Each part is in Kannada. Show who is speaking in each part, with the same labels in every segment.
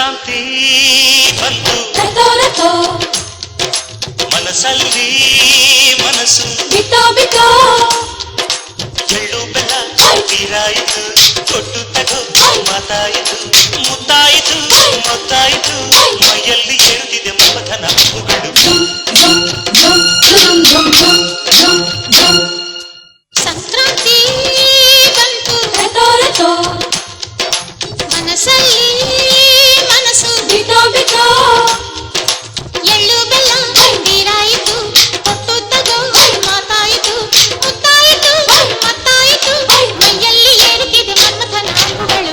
Speaker 1: ಸಂಕ್ರಾಂತಿ ಬಂತು ಮನಸ್ಸಲ್ಲಿ ಮನಸ್ಸು
Speaker 2: ಬಿತ್ತೋ ಬಿತ್ತೋ
Speaker 1: ಎಳ್ಳು ಬೆಲ್ಲ ತೀರಾಯಿತು ಕೊಟ್ಟು ತಗೋ ಮಾತಾಯಿತು ಮುತ್ತಾಯಿತು ಮೊತ್ತಾಯಿತು ಮೈಯಲ್ಲಿ ಏರುತ್ತಿದೆ ಮಮಥನ ಹಬ್ಬುಗಳು
Speaker 2: ಸಂಕ್ರಾಂತಿ ಬಂತು ಮನಸ್ಸಲ್ಲಿ ಮನಸ್ಸು ಬಿತ್ತೋ ಬಿತ್ತೋ ಎಳ್ಳು ಬೆಲ್ಲ ತೀರಾಯಿತು ಕೊಟ್ಟು ತಗೋ ಮಾತಾಯಿತು ಮುತ್ತಾಯಿತು ಮತ್ತಾಯಿತು ಮೈಯಲ್ಲಿ ಏರುತ್ತಿದೆ ಮನ್ಮಥನ ಹಬ್ಬುಗಳು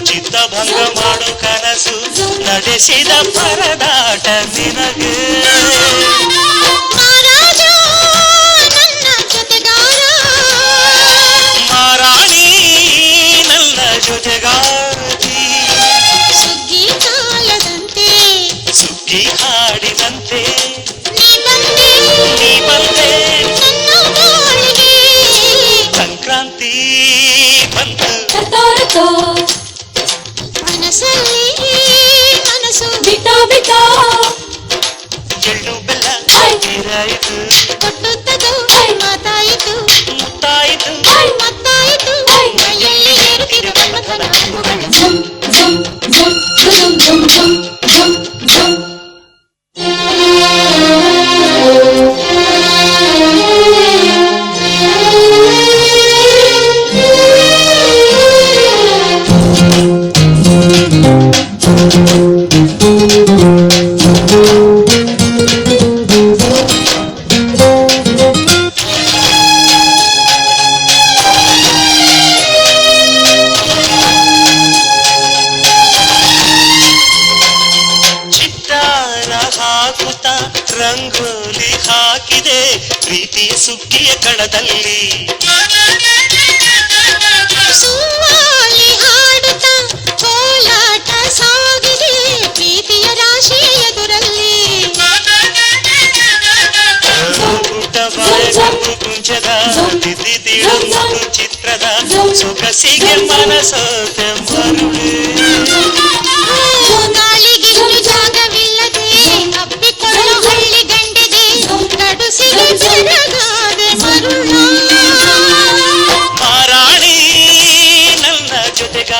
Speaker 2: ಚಿತ್ತಭಂಗ ಮಾಡು ಕನಸು ನಡೆಸಿದ ಪರದಾಟ ನಿನಗೆ ಮಹಾರಾಜ ನನ್ನ ಜೊತೆಗಾರ ಮಹಾರಾಣಿ ನನ್ನ ಜೊತೆಗಾರತಿ ಸುಗ್ಗಿ ಕಾಲದಂತೆ ಸುಗ್ಗಿ ಹಾಡಿದಂತೆ ನೀ ಬಂದೆ ನನ್ನ ಬಾಳಿಗೆ ಸಂಕ್ರಾಂತಿ ಬಂತು ಮನಸ್ಸಲ್ಲಿ ಮನಸ್ಸು ಬಿತ್ತೋ ಬಿತ್ತೋ ಎಳ್ಳು ಬೆಲ್ಲ ತೀರಾಯಿತು ಕೊಟ್ಟು ತಗೋ ಮಾತಾಯಿತು ಮುತ್ತಾಯಿತು ಮತ್ತಾಯಿತು ಮೈಯಲ್ಲಿ ಏರುತ್ತಿರುವ ಮನ್ಮಥನ ಹಬ್ಬುಗಳು ರಂಗೋಲಿ ಹಾಕಿದೆ ಪ್ರೀತಿಯ ಸುಗ್ಗಿಯ ಕಣದಲ್ಲಿ ಸುವಾಲಿ ಹಾಡುತ್ತಾ ಕೋಲಾಟ ಸಾಗಿದೆ ಪ್ರೀತಿಯ ರಾಶಿಯ ಎದುರಲ್ಲಿ ಪುಟ್ಟ ಬಾಳೆಗಂಬು ಕುಂಚದ ತಿದ್ದಿ ತೀಡೊಂದು ಚಿತ್ರದ ಸೊಗಸಿಗೆ ಮನಸೋತೆ ಮರುಳೆ ಗಾಳಿಗಿಂದು ಜಾಗವಿಲ್ಲದೆ ಅಪ್ಪಿಕೊಳ್ಳೋ ಹಳ್ಳಿ ಗಂಡಿಗೆ ಗಡುಸಿಗೆ ಬೆರಗಾದೆ ಮರುಳ ಮಹಾರಾಣಿ ನನ್ನ ಜೊತೆಗ